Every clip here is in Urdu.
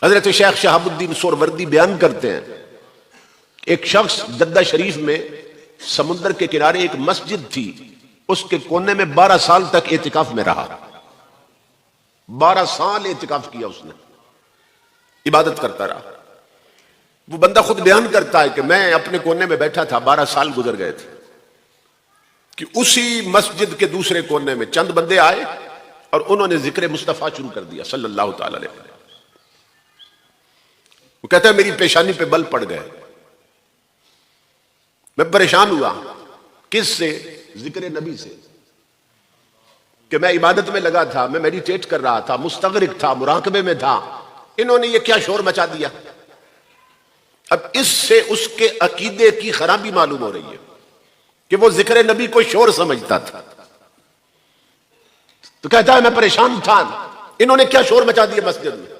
حضرت شیخ شہاب الدین سہروردی بیان کرتے ہیں، ایک شخص جدہ شریف میں سمندر کے کنارے ایک مسجد تھی، اس کے کونے میں 12 سال تک اعتکاف میں رہا۔ 12 سال اعتکاف کیا اس نے، عبادت کرتا رہا۔ وہ بندہ خود بیان کرتا ہے کہ میں اپنے کونے میں بیٹھا تھا، 12 سال گزر گئے تھے کہ اسی مسجد کے دوسرے کونے میں چند بندے آئے اور انہوں نے ذکر مصطفیٰ شروع کر دیا صلی اللہ تعالی علیہ وسلم۔ وہ کہتا ہے میری پیشانی پہ بل پڑ گئے، میں پریشان ہوا۔ کس سے؟ ذکر نبی سے، کہ میں عبادت میں لگا تھا، میں میڈیٹیٹ کر رہا تھا، مستغرق تھا، مراقبے میں تھا، انہوں نے یہ کیا شور مچا دیا۔ اب اس سے اس کے عقیدے کی خرابی معلوم ہو رہی ہے کہ وہ ذکر نبی کو شور سمجھتا تھا۔ تو کہتا ہے میں پریشان تھا، انہوں نے کیا شور مچا دیا مسجد میں،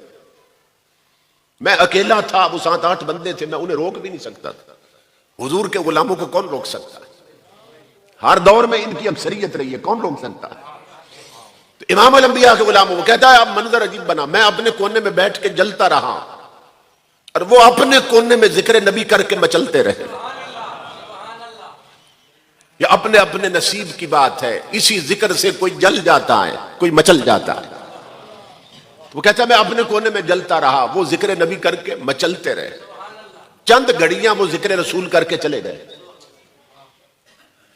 میں اکیلا تھا، وہ 7-8 بندے تھے، میں انہیں روک بھی نہیں سکتا تھا۔ حضور کے غلاموں کو کون روک سکتا ہے؟ ہر دور میں ان کی اکثریت رہی ہے، کون روک سکتا ہے؟ تو امام الانبیاء کے غلاموں کو کہتا ہے اب منظر عجیب بنا، میں اپنے کونے میں بیٹھ کے جلتا رہا اور وہ اپنے کونے میں ذکر نبی کر کے مچلتے رہے۔ یہ اپنے اپنے نصیب کی بات ہے، اسی ذکر سے کوئی جل جاتا ہے، کوئی مچل جاتا ہے۔ وہ کہتا ہے میں اپنے کونے میں جلتا رہا، وہ ذکر نبی کر کے مچلتے رہے۔ چند گھڑیاں وہ ذکر رسول کر کے چلے گئے۔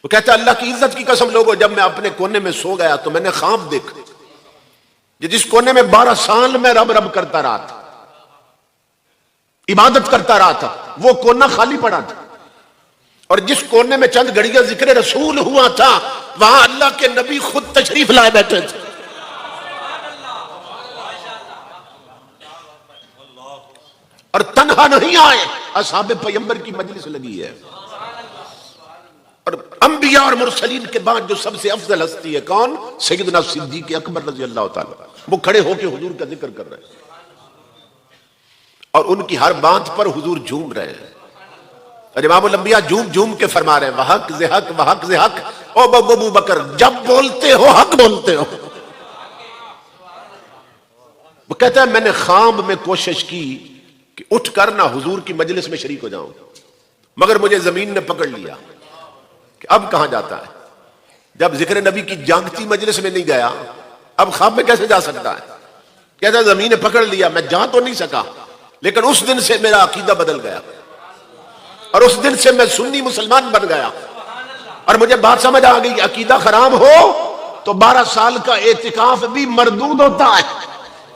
وہ کہتا ہے اللہ کی عزت کی قسم لوگوں، جب میں اپنے کونے میں سو گیا تو میں نے خواب دیکھا، جس کونے میں 12 سال میں رب رب کرتا رہا تھا، عبادت کرتا رہا تھا، وہ کونا خالی پڑا تھا، اور جس کونے میں چند گھڑیاں ذکر رسول ہوا تھا وہاں اللہ کے نبی خود تشریف لائے بیٹھے تھے۔ اور تنہا نہیں آئے، اصحاب پیغمبر کی مجلس لگی ہے، اور انبیاء اور مرسلین کے بعد جو سب سے افضل ہستی ہے کون؟ سیدنا صدیق اکبر رضی اللہ تعالیٰ، وہ کھڑے ہو کے حضور کا ذکر کر رہے ہیں اور ان کی ہر بات پر حضور جھوم رہے ہیں۔ اور امام الانبیاء جھوم جھوم کے فرما رہے ہیں وحق ز حق وحق ز حق، او ابو بکر جب بولتے ہو حق بولتے ہو۔ وہ کہتا ہے میں نے خواب میں کوشش کی کہ اٹھ کر نہ حضور کی مجلس میں شریک ہو جاؤں، مگر مجھے زمین نے پکڑ لیا کہ اب کہاں جاتا ہے۔ جب ذکر نبی کی جاگتی مجلس میں نہیں گیا، اب خواب میں کیسے جا سکتا ہے؟ کہتا ہے زمین نے پکڑ لیا، میں جا تو نہیں سکا، لیکن اس دن سے میرا عقیدہ بدل گیا اور اس دن سے میں سنی مسلمان بن گیا، اور مجھے بات سمجھ آ گئی کہ عقیدہ خراب ہو تو 12 سال کا اعتکاف بھی مردود ہوتا ہے،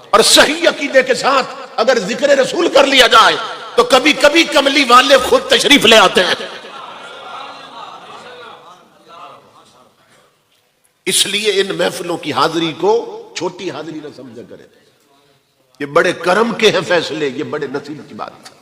اور صحیح عقیدے کے ساتھ اگر ذکر رسول کر لیا جائے تو کبھی کبھی کملی والے خود تشریف لے آتے ہیں۔ اس لیے ان محفلوں کی حاضری کو چھوٹی حاضری نہ سمجھا کریں، یہ بڑے کرم کے ہیں فیصلے، یہ بڑے نصیب کی بات ہے۔